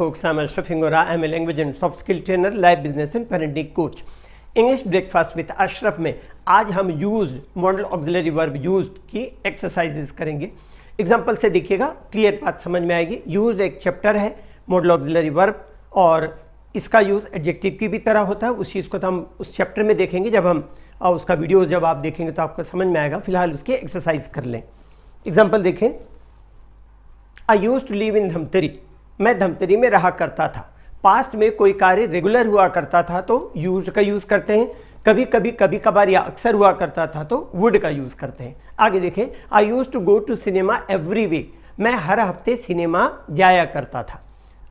folks, I'm Ashraf Hingora. I'm a language and soft skill trainer, life business and parenting coach. English breakfast with Ashraf में आज हम used model auxiliary verb used की exercises करेंगे। Example से देखिएगा, clear बात समझ में आएगी। यूज्ड एक चैप्टर है मॉडल ऑक्सिलरी वर्ब और इसका यूज़ एडजेक्टिव की भी तरह होता है। उस चीज़ को तो हम उस चैप्टर में देखेंगे, जब हम उसका वीडियो जब आप देखेंगे तो आपको समझ में आएगा। फिलहाल उसकी एक्सरसाइज कर लें। एग्जाम्पल देखें, I used to live in Dhamtari. मैं धमतरी में रहा करता था। पास्ट में कोई कार्य रेगुलर हुआ करता था तो यूज्ड का यूज़ करते हैं। कभी कभी कभी कभार या अक्सर हुआ करता था तो वुड का यूज़ करते हैं। आगे देखें, I used to go to cinema every week. मैं हर हफ्ते सिनेमा जाया करता था।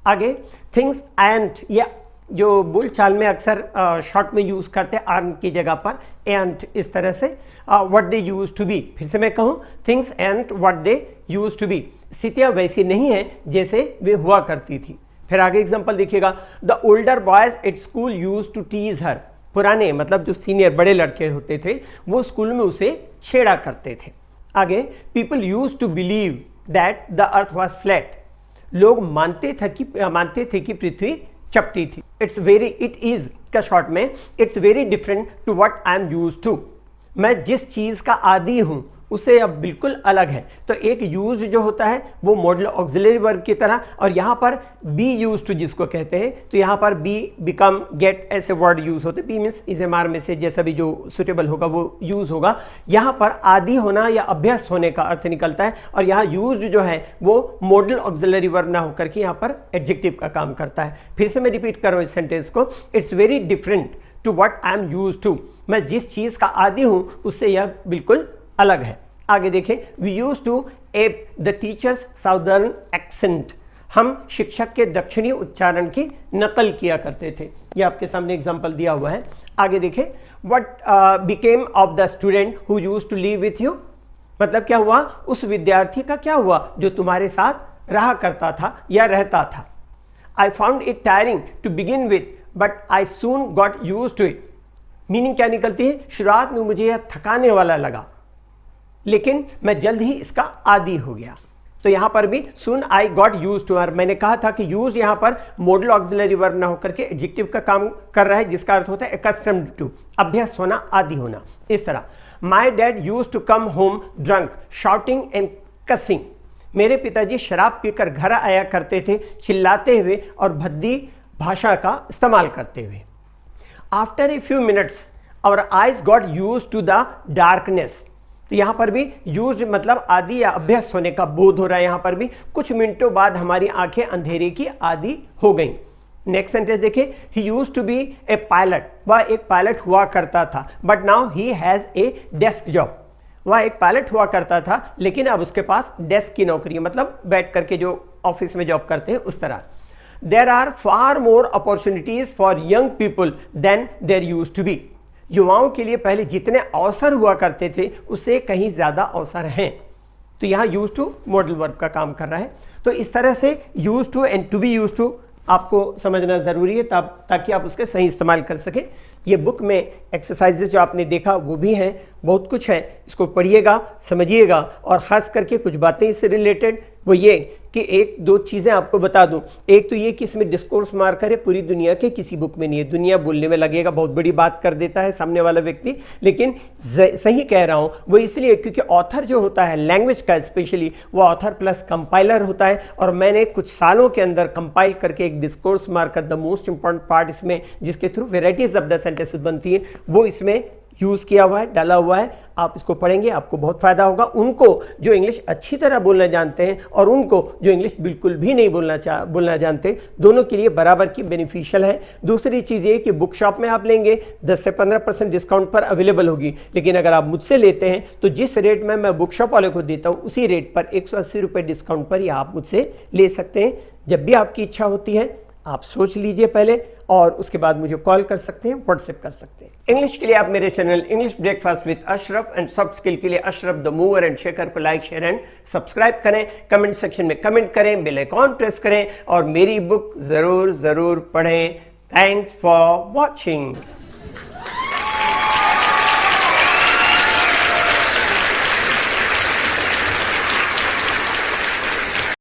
आगे थिंग्स एंड, या जो बोलचाल में अक्सर शॉर्ट में यूज़ करते हैं आर्न की जगह पर एंड, इस तरह से what they use to be. फिर से मैं कहूँ, things and what they use to be. स्थितियाँ वैसी नहीं है जैसे वे हुआ करती थी। फिर आगे एग्जांपल देखिएगा, the older boys at school use to tease her. पुराने मतलब जो सीनियर बड़े लड़के होते थे वो स्कूल में उसे छेड़ा करते थे। आगे, people use to believe that the earth was flat. लोग मानते थे कि पृथ्वी चपटी थी। इट इज का शॉर्ट में, it's very different to what I am used to. मैं जिस चीज़ का आदी हूँ उससे अब बिल्कुल अलग है। तो एक यूज्ड जो होता है वो मॉडल ऑक्सिलरी वर्ब की तरह, और यहाँ पर बी यूज्ड टू जिसको कहते हैं, तो यहाँ पर बी, बिकम, गेट ऐसे वर्ड यूज होते। Be means is am are में से जैसा भी जो सुटेबल होगा वो यूज होगा। यहाँ पर आदि होना या अभ्यस्त होने का अर्थ निकलता है, और यहाँ यूज्ड जो है वो मॉडल ऑक्सिलरी वर्ब ना होकर के यहाँ पर एडजेक्टिव का काम करता है। फिर से मैं रिपीट कर रहा हूँ इस सेंटेंस को, it's very different to what I am used to. मैं जिस चीज़ का आदी हूँ उससे यह बिल्कुल अलग है। आगे देखें, we use to ape the teachers southern accent. हम शिक्षक के दक्षिणी उच्चारण की नकल किया करते थे। ये आपके सामने एग्जांपल दिया हुआ है। आगे देखें, what became of the student who use to live with you. मतलब क्या हुआ, उस विद्यार्थी का क्या हुआ जो तुम्हारे साथ रहा करता था या रहता था। I found it tiring to begin with but I soon got use to it. Meaning क्या निकलती है, शुरुआत में मुझे यह थकाने वाला लगा लेकिन मैं जल्द ही इसका आदी हो गया। तो यहां पर भी सुन आई गॉट यूज टू। और मैंने कहा था कि यूज यहां पर मॉडल ऑक्सिलरी वर्ब ना होकर के एडजेक्टिव का काम कर रहा है, जिसका अर्थ होता है अकस्टम्ड टू, अभ्यस्त होना, आदी होना। इस तरह, my dad use to come home drunk shouting and cursing. मेरे पिताजी शराब पीकर घर आया करते थे, चिल्लाते हुए और भद्दी भाषा का इस्तेमाल करते हुए। After a few minutes our eyes got use to the darkness. तो यहां पर भी यूज मतलब आदि या अभ्यस्त होने का बोध हो रहा है। यहां पर भी कुछ मिनटों बाद हमारी आंखें अंधेरे की आदी हो गईं। नेक्स्ट सेंटेंस देखिए, he used to be a pilot. वह एक पायलट हुआ करता था, but now he has a desk job. वह एक पायलट हुआ करता था लेकिन अब उसके पास डेस्क की नौकरी है, मतलब बैठ करके जो ऑफिस में जॉब करते हैं उस तरह। There are far more opportunities for young people than there used to be. युवाओं के लिए पहले जितने अवसर हुआ करते थे उससे कहीं ज़्यादा अवसर हैं। तो यहाँ यूज टू मॉडल वर्ब का काम कर रहा है। तो इस तरह से use to and to be use to आपको समझना ज़रूरी है ताकि आप उसके सही इस्तेमाल कर सकें। ये बुक में एक्सरसाइजेज जो आपने देखा वो भी हैं, बहुत कुछ है। इसको पढ़िएगा, समझिएगा, और ख़ास करके कुछ बातें इससे रिलेटेड वो ये कि एक दो चीज़ें आपको बता दूं। एक तो ये कि इसमें डिस्कोर्स मार्कर है, पूरी दुनिया के किसी बुक में नहीं है। दुनिया बोलने में लगेगा बहुत बड़ी बात कर देता है सामने वाला व्यक्ति, लेकिन सही कह रहा हूँ वो इसलिए क्योंकि ऑथर जो होता है लैंग्वेज का स्पेशली, वो ऑथर प्लस कंपाइलर होता है। और मैंने कुछ सालों के अंदर कंपाइल करके एक discourse marker, the most important part इसमें, जिसके through varieties of the sentences बनती है, वो इसमें यूज़ किया हुआ है, डाला हुआ है। आप इसको पढ़ेंगे, आपको बहुत फायदा होगा। उनको जो इंग्लिश अच्छी तरह बोलना जानते हैं और उनको जो इंग्लिश बिल्कुल भी नहीं बोलना जानते, दोनों के लिए बराबर की बेनिफिशियल है। दूसरी चीज़ ये कि बुक शॉप में आप लेंगे 10 से 15% डिस्काउंट पर अवेलेबल होगी, लेकिन अगर आप मुझसे लेते हैं तो जिस रेट में मैं बुक शॉप वाले को देता हूँ उसी रेट पर 180 रुपये डिस्काउंट पर ही आप मुझसे ले सकते हैं। जब भी आपकी इच्छा होती है आप सोच लीजिए पहले, और उसके बाद मुझे कॉल कर सकते हैं, व्हाट्सएप कर सकते हैं। इंग्लिश के लिए आप मेरे channel English breakfast with Ashraf and soft skill के लिए Ashraf the mover and shaker को लाइक, शेयर एंड सब्सक्राइब करें। कमेंट सेक्शन में कमेंट करें, बेल आइकॉन प्रेस करें और मेरी बुक जरूर पढ़ें। Thanks for watching.